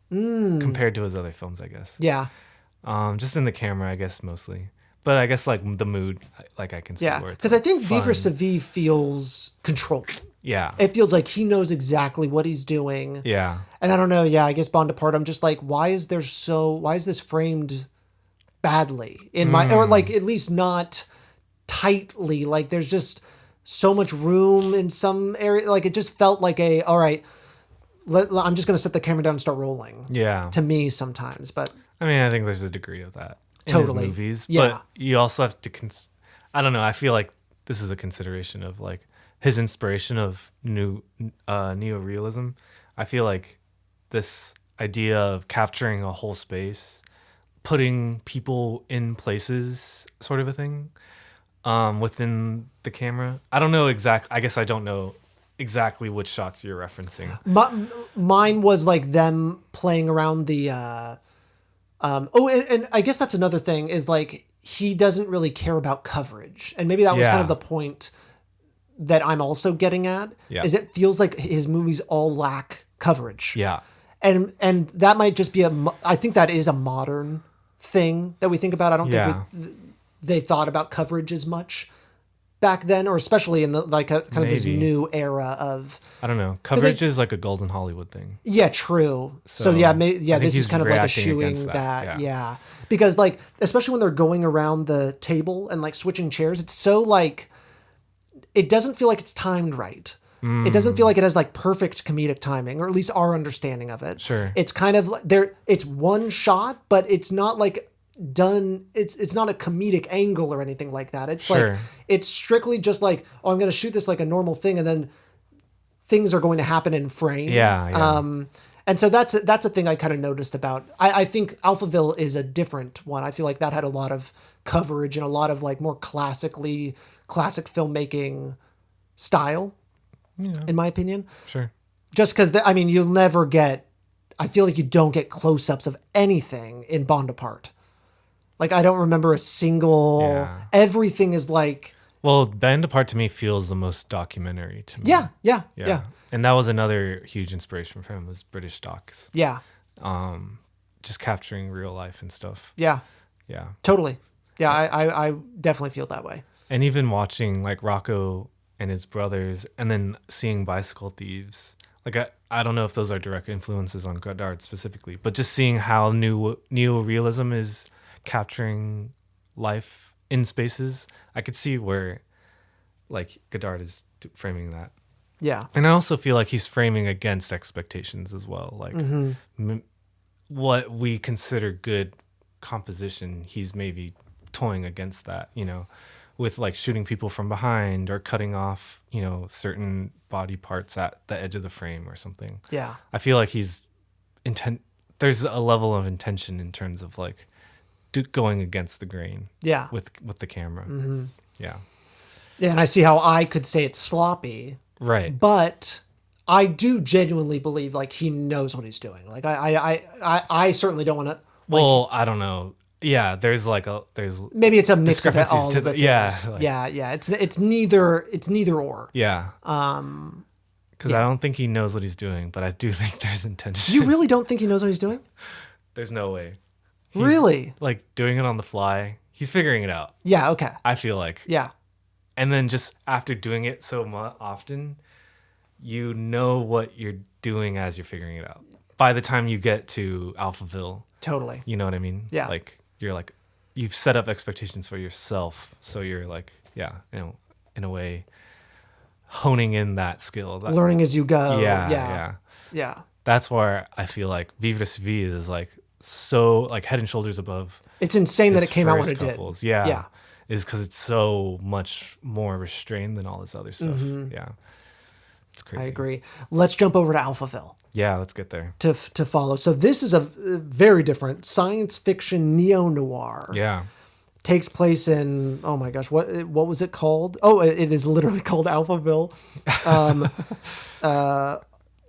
compared to his other films, I guess. Yeah. Just in the camera, I guess, mostly. But I guess like the mood, like I can see where it's because I think Vivre feels controlled. Yeah. It feels like he knows exactly what he's doing. Yeah. And I don't know. Yeah, I guess Bande Apart, I'm just like, why is this framed badly in my, or like at least not tightly? Like there's just so much room in some area. Like it just felt like all right, I'm just going to set the camera down and start rolling. Yeah. To me sometimes, but. I mean, I think there's a degree of that. Totally. In his movies, yeah. But you also have to I don't know, I feel like this is a consideration of like his inspiration of neorealism. I feel like this idea of capturing a whole space, putting people in places, sort of a thing, within the camera. I don't know I guess I don't know exactly which shots you're referencing. Mine was like them playing around the and I guess that's another thing is like he doesn't really care about coverage, and maybe that was kind of the point that I'm also getting at. Yeah. Is it feels like his movies all lack coverage. Yeah, and that might just be I think that is a modern thing that we think about. I don't think they thought about coverage as much back then, or especially in the like kind of this new era of, I don't know, coverage is like a golden Hollywood thing. Yeah, true. So this is kind of like eschewing that. Yeah. Because like, especially when they're going around the table and like switching chairs, it's so like, it doesn't feel like it's timed right. It doesn't feel like it has like perfect comedic timing, or at least our understanding of it. Sure. It's kind of there. It's one shot, but it's not like done. It's not a comedic angle or anything like that. It's Sure. like, it's strictly just like, oh, I'm going to shoot this like a normal thing, and then things are going to happen in frame. Yeah. And so that's a thing I kind of noticed about. I think Alphaville is a different one. I feel like that had a lot of coverage and a lot of like more classic filmmaking style, in my opinion. Sure. Just because, you'll never get, I feel like you don't get close-ups of anything in Bande apart. Like, I don't remember a single, everything is like... Well, Band Apart to me feels the most documentary to me. Yeah. And that was another huge inspiration for him, was British docs. Yeah. Just capturing real life and stuff. Yeah. Yeah. Totally. Yeah, I definitely feel that way. And even watching like Rocco and his brothers, and then seeing Bicycle Thieves. Like, I don't know if those are direct influences on Godard specifically, but just seeing how neorealism is capturing life in spaces, I could see where like Godard is framing that. Yeah. And I also feel like he's framing against expectations as well. Like what we consider good composition, he's maybe toying against that, with like shooting people from behind or cutting off, certain body parts at the edge of the frame or something. Yeah. I feel like there's a level of intention in terms of like going against the grain. Yeah. With the camera. Yeah. Yeah, and I see how I could say it's sloppy. Right. But I do genuinely believe like he knows what he's doing. Like I certainly don't want to. Well, I don't know. Yeah, there's maybe it's a mix of discrepancies all to of the the- yeah, things. like- Yeah. It's neither or. Yeah. Because I don't think he knows what he's doing, but I do think there's intention. You really don't think he knows what he's doing? There's no way. He's, Really? like doing it on the fly. He's figuring it out. Yeah. Okay. I feel like. Yeah. And then just after doing it so often, you know what you're doing as you're figuring it out. By the time you get to Alphaville, Totally. you know what I mean? Yeah. Like you've set up expectations for yourself, so you're like, in a way, honing in that skill. Learning as you go. Yeah. Yeah. That's where I feel like Vivre is like so like head and shoulders above. It's insane that his it came out when first it did. couples. Yeah. Yeah. Is because it's so much more restrained than all this other stuff. Yeah. It's crazy. I agree. Let's jump over to Alphaville Yeah, let's get there. to follow. So this is a very different science fiction neo-noir. Yeah. Takes place in, oh my gosh, what was it called? Oh, it is literally called Alphaville.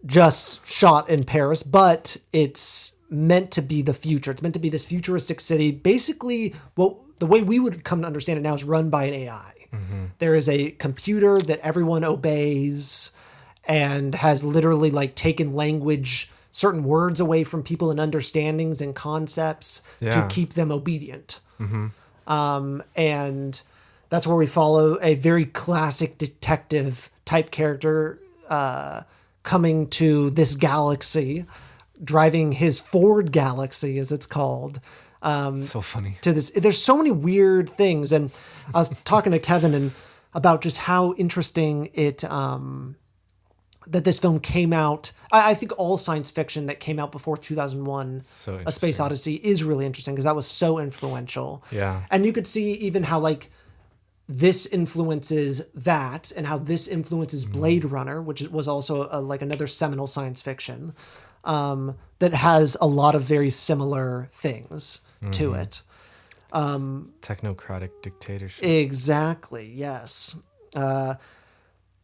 Just shot in Paris, but it's meant to be the future. It's meant to be this futuristic city. Basically, the way we would come to understand it now is run by an AI. There is a computer that everyone obeys and has literally like taken language, certain words away from people and understandings and concepts to Yeah. keep them obedient. And that's where we follow a very classic detective type character coming to this galaxy, driving his Ford Galaxy, as it's called. So funny. To this, there's so many weird things, and I was talking to Kevin about just how interesting it that this film came out. I think all science fiction that came out before 2001, So A Space interesting. Odyssey, is really interesting because that was so influential. Yeah. And you could see even how like this influences that, and how this influences Blade Runner, which was also like another seminal science fiction that has a lot of very similar things to it. Technocratic dictatorship. Exactly. Yes.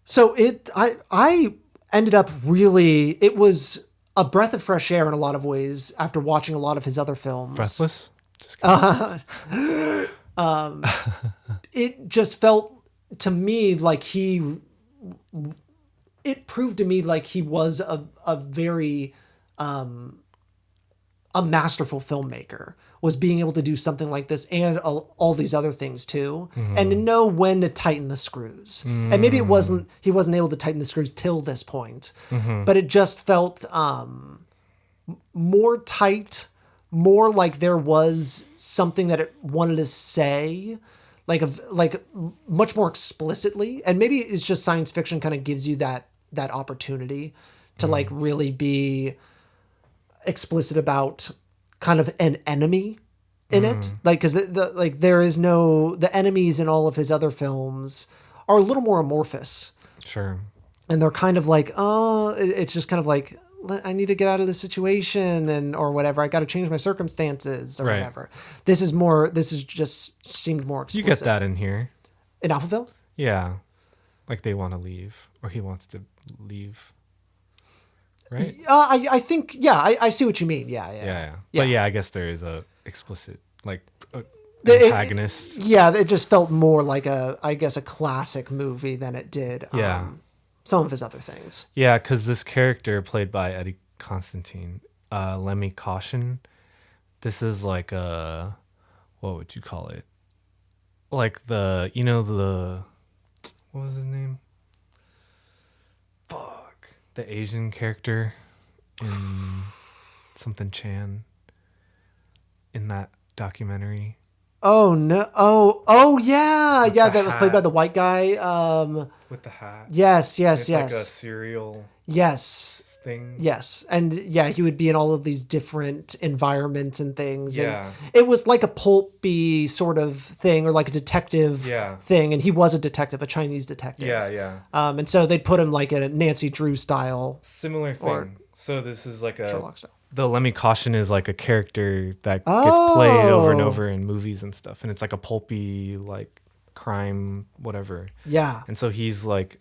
So I ended up really, it was a breath of fresh air in a lot of ways after watching a lot of his other films. Breathless? Just kidding. It just felt to me like it proved to me like he was a very, a masterful filmmaker, was being able to do something like this and all these other things too, and to know when to tighten the screws. And maybe he wasn't able to tighten the screws till this point, but it just felt more tight, more like there was something that it wanted to say, like much more explicitly. And maybe it's just science fiction kind of gives you that that opportunity to like really be explicit about kind of an enemy in it. Like, cause like there is the enemies in all of his other films are a little more amorphous. Sure. And they're kind of like, it's just kind of like, I need to get out of this situation or whatever. I got to change my circumstances or whatever. This is just seemed more explicit. You get that in here. In Alphaville? Yeah. Like they want to leave or he wants to leave. Right? I think, I see what you mean. Yeah. But yeah, I guess there is a explicit like antagonist. It just felt more like a classic movie than it did. Some of his other things. Yeah, because this character played by Eddie Constantine, Lemmy Caution, this is like what would you call it? Like what was his name? Fuck. The Asian character in something Chan in that documentary. Oh no! Oh yeah, that was played by the white guy. With the hat. Yes. It's like a serial. Yes. Thing. Yes, and he would be in all of these different environments and things. Yeah. And it was like a pulpy sort of thing, or like a detective thing, and he was a detective, a Chinese detective. Yeah. And so they'd put him like in a Nancy Drew style. Similar thing. So this is like a Sherlock style. The Lemmy Caution is like a character that gets played over and over in movies and stuff. And it's like a pulpy, like crime, whatever. Yeah. And so he's like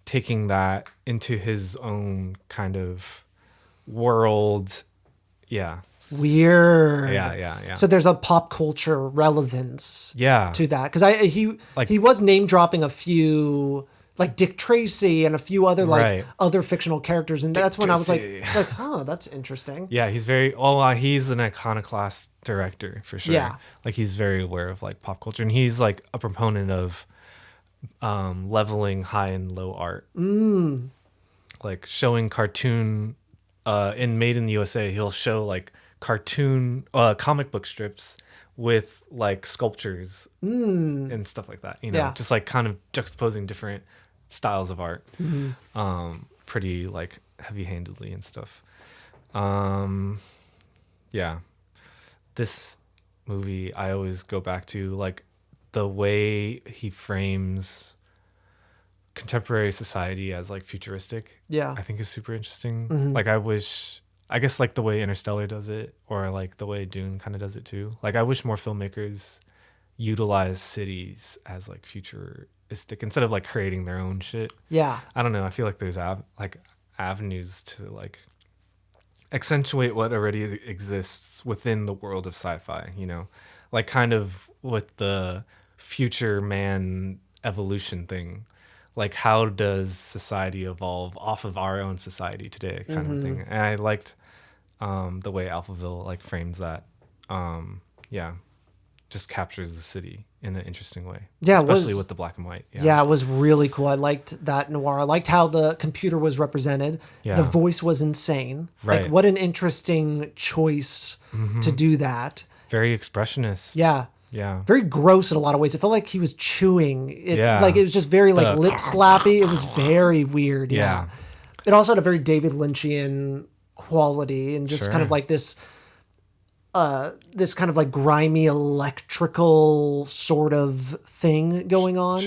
taking that into his own kind of world. Yeah. Weird. Yeah. So there's a pop culture relevance to that. Because he was name dropping a few, like Dick Tracy and a few other other fictional characters, and that's when I was like, that's interesting. Yeah, he's he's an iconoclast director for sure. Yeah, like he's very aware of like pop culture, and he's like a proponent of leveling high and low art. Like showing cartoon in Made in the USA, he'll show like cartoon comic book strips with like sculptures and stuff like that, just like kind of juxtaposing different styles of art, pretty like heavy-handedly and stuff. This movie I always go back to, like the way he frames contemporary society as like futuristic. I think is super interesting. Like I guess like the way Interstellar does it, or like the way Dune kind of does it too. Like I wish more filmmakers utilize cities as like futuristic instead of like creating their own shit. I don't know. I feel like there's avenues to like accentuate what already exists within the world of sci-fi, like kind of with the future man evolution thing. Like how does society evolve off of our own society today kind of thing. And I liked the way Alphaville like frames that. Just captures the city in an interesting way. Especially with the black and white. It was really cool. I liked that noir. I liked how the computer was represented. The voice was insane. Right. Like what an interesting choice to do that. Very expressionist. Yeah. Very gross in a lot of ways. It felt like he was chewing. Like it was just very like lip slappy. It was very weird. Yeah. It also had a very David Lynchian quality and just kind of like this kind of like grimy electrical sort of thing going on.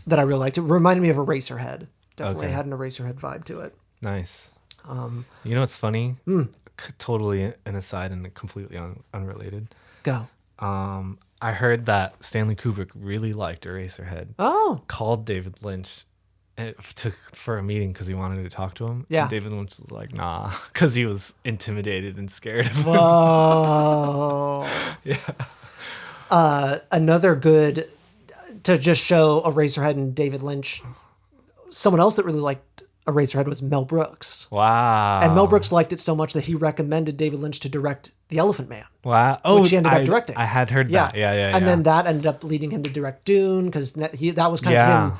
That I really liked. It reminded me of Eraserhead. Definitely had an Eraserhead vibe to it. Nice. You know what's funny? Totally an aside and completely unrelated. Go. I heard that Stanley Kubrick really liked Eraserhead. Called David Lynch for a meeting because he wanted to talk to him. And David Lynch was like, nah, because he was intimidated and scared of him. Whoa. Another good, to just show Eraserhead and David Lynch, someone else that really liked Eraserhead was Mel Brooks. Wow. And Mel Brooks liked it so much that he recommended David Lynch to direct The Elephant Man. Wow. Which he ended up directing. I had heard that. Yeah. And then that ended up leading him to direct Dune, because that was kind of him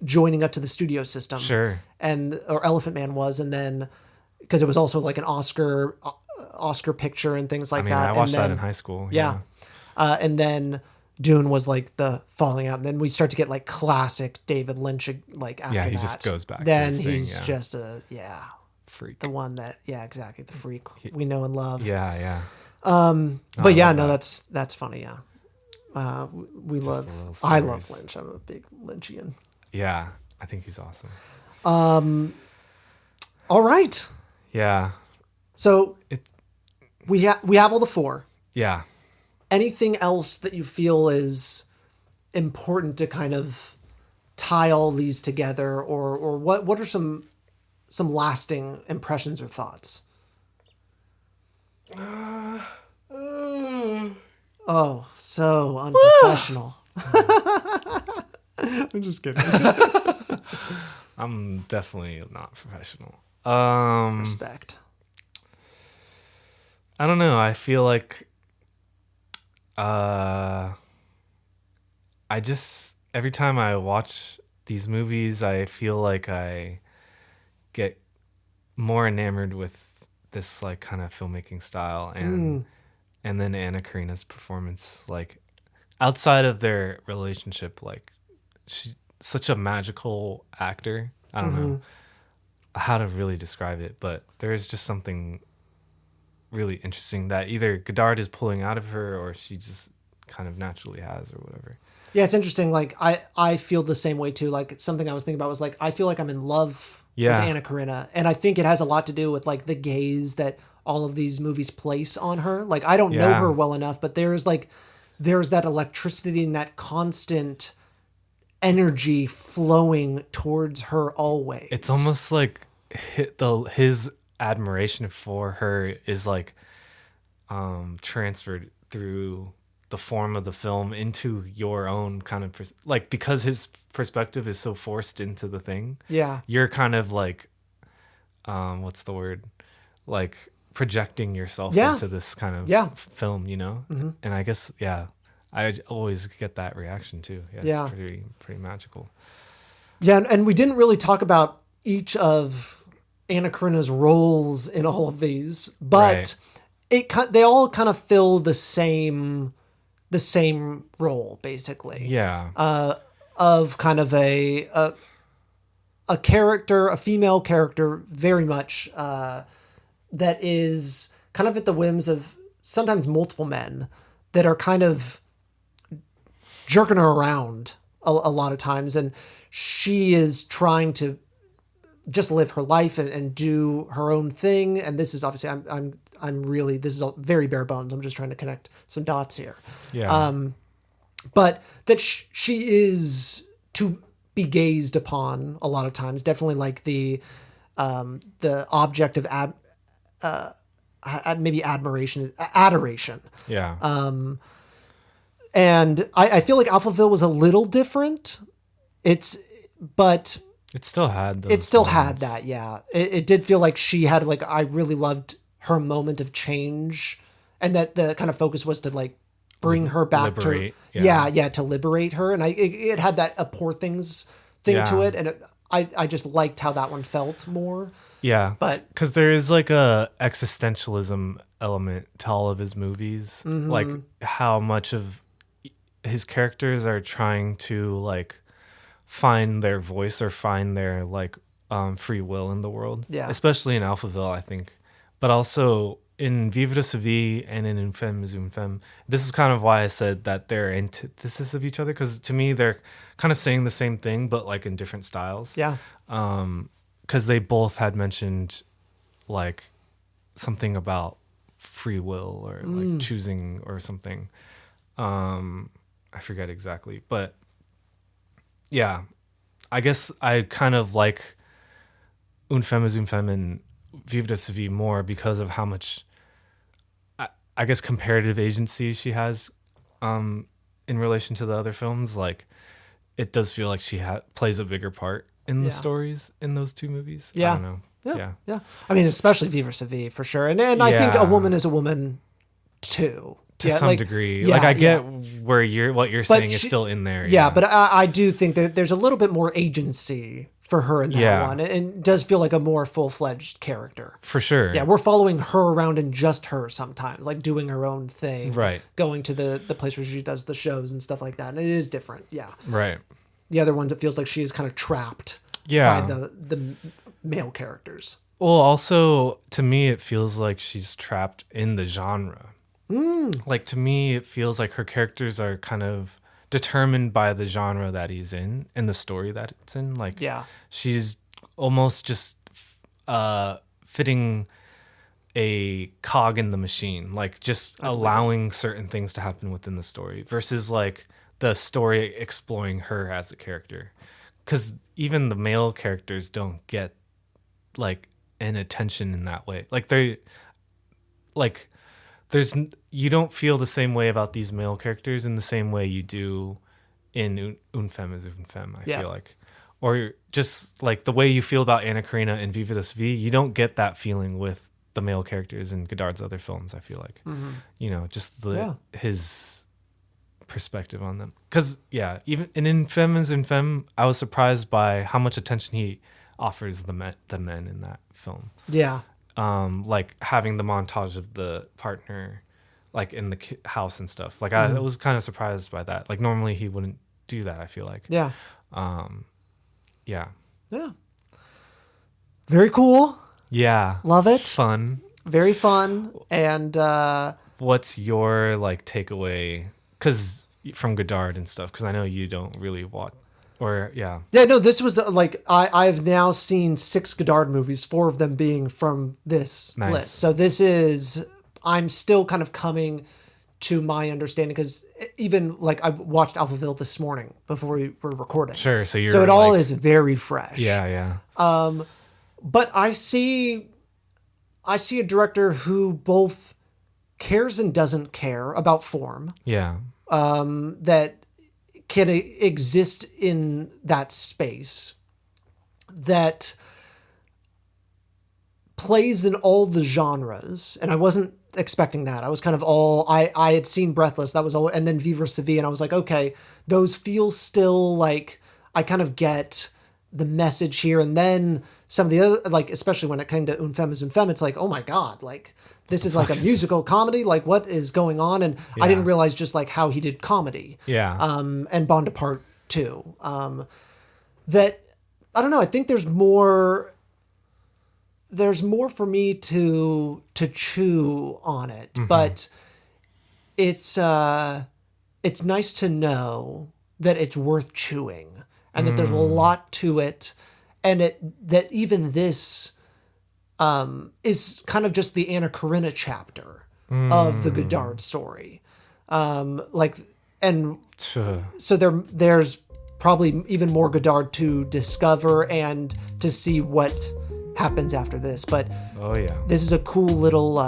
joining up to the studio system. Or Elephant Man was, and then because it was also like an Oscar picture and things like that. I watched that in high school. And then Dune was like the falling out, and then we start to get like classic David Lynch like after that. He just goes back. Then to his he's thing, just freak. the one that exactly, the freak we know and love. Yeah. But yeah, no, that's funny. Yeah, I love Lynch. I'm a big Lynchian. Yeah, I think he's awesome. All right. Yeah. So we have all the four. Yeah. Anything else that you feel is important to kind of tie all these together, or what are some lasting impressions or thoughts? Oh, so unprofessional. I'm just kidding. I'm definitely not professional. Respect. I don't know. I feel like I just, every time I watch these movies, I feel like I get more enamored with this like kind of filmmaking style, and then Anna Karina's performance, like outside of their relationship, like she's such a magical actor. I don't know how to really describe it, but there is just something really interesting that either Godard is pulling out of her or she just kind of naturally has, or whatever. Yeah, it's interesting. Like I feel the same way too. Like something I was thinking about was like, I feel like I'm in love with Anna Karina, and I think it has a lot to do with like the gaze that all of these movies place on her. Like I don't know her well enough, but there's that electricity and that constant energy flowing towards her always. It's almost like his admiration for her is like transferred through the form of the film into your own kind of like, because his perspective is so forced into the thing. Yeah, you're kind of like what's the word, like projecting yourself into this kind of film, you know. And I guess I always get that reaction too. It's pretty magical. Yeah, and we didn't really talk about each of Anna Karina's roles in all of these, but they all kind of fill the same role basically. Yeah. Of kind of a character, a female character, very much that is kind of at the whims of sometimes multiple men that are kind of jerking her around a lot of times, and she is trying to just live her life and do her own thing. And this is obviously, I'm really, this is all very bare bones. I'm just trying to connect some dots here. Yeah. But that she is to be gazed upon a lot of times. Definitely like the object of maybe adoration. Yeah. And I feel like Alphaville was a little different. But it still had those. It still had that, yeah. It did feel like she had, like, I really loved her moment of change, and that the kind of focus was to like bring her back to liberate her, and it had that a poor things thing to it, and I just liked how that one felt more. Yeah, but because there is like a existentialism element to all of his movies, like how much of his characters are trying to like find their voice or find their like free will in the world. Yeah, especially in Alphaville, I think, but also in Vivre and in Femme. This is kind of why I said that they're antithesis of each other, because to me they're kind of saying the same thing but like in different styles. Yeah. Because they both had mentioned like something about free will or like choosing or something. I forget exactly, but yeah, I guess I kind of like Une Femme and Vivre more because of how much, I guess, comparative agency she has in relation to the other films. Like, it does feel like she plays a bigger part in the stories in those two movies. Yeah. I don't know. Yeah. I mean, especially Vivre for sure. And I think a woman is a woman too. To some degree. Like, I get where what you're saying is still in there. Yeah, but I do think that there's a little bit more agency for her in that one. And does feel like a more full-fledged character. For sure. Yeah, we're following her around and just her sometimes, like doing her own thing. Right. Going to the place where she does the shows and stuff like that. And it is different, yeah. Right. The other ones, it feels like she is kind of trapped by the male characters. Well, also, to me, it feels like she's trapped in the genre. Like, to me, it feels like her characters are kind of determined by the genre that he's in and the story that it's in. Like, she's almost just fitting a cog in the machine, like just allowing certain things to happen within the story versus like the story exploring her as a character. Because even the male characters don't get like an attention in that way. Like they like you don't feel the same way about these male characters in the same way you do in Une Femme is Une Femme, I feel like. Or just like the way you feel about Anna-Karina and Vivre, you don't get that feeling with the male characters in Godard's other films, I feel like. You know, just his perspective on them. Because, even in Une Femme is Une Femme, I was surprised by how much attention he offers the men in that film. Yeah. Like having the montage of the partner like in the house and stuff. Like I was kind of surprised by that. Like normally he wouldn't do that, I feel like. Yeah. Yeah. Very cool. Yeah. Love it. Fun. Very fun. And what's your like takeaway from Godard and stuff? Because I know you don't really watch. This was like I've now seen 6 Godard movies, 4 of them being from this list. So this is, I'm still kind of coming to my understanding, because even like I watched Alphaville this morning before we were recording. Sure. So it all is very fresh. Yeah. But I see a director who both cares and doesn't care about form. Yeah. That can exist in that space, that plays in all the genres. And I wasn't expecting that. I was kind of I had seen Breathless, that was all, and then Vivre, and I was like, okay, those feel still like I kind of get the message here. And then some of the other, like, especially when it came to Une Femme is Une Femme, it's like, oh my God, like, this is like a musical comedy. Like, what is going on? And I didn't realize just like how he did comedy. Yeah. And Bande Part 2. That, I don't know. I think there's more for me to chew on it, but it's nice to know that it's worth chewing and that there's a lot to it, and that even this is kind of just the Anna-Karina chapter of the Godard story. So there's probably even more Godard to discover and to see what happens after this. But this is a cool little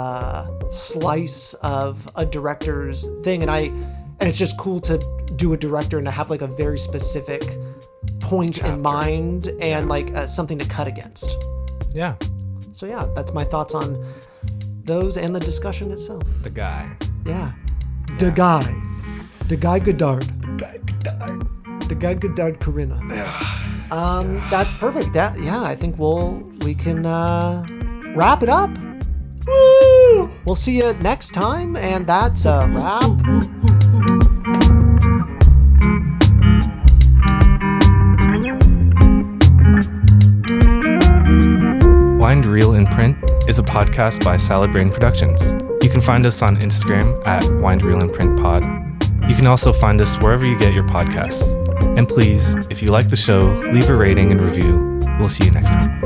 slice of a director's thing. And it's just cool to do a director and to have like a very specific point in mind and like something to cut against. Yeah. So that's my thoughts on those and the discussion itself. The guy. Yeah. The guy. The guy Godard. The guy Godard-Karina. That's perfect. I think we can wrap it up. Woo! We'll see you next time, and that's a wrap. Wind Reel in Print is a podcast by Salad Brain Productions. You can find us on Instagram at Wind Reel in Print Pod. You can also find us wherever you get your podcasts. And please, if you like the show, leave a rating and review. We'll see you next time.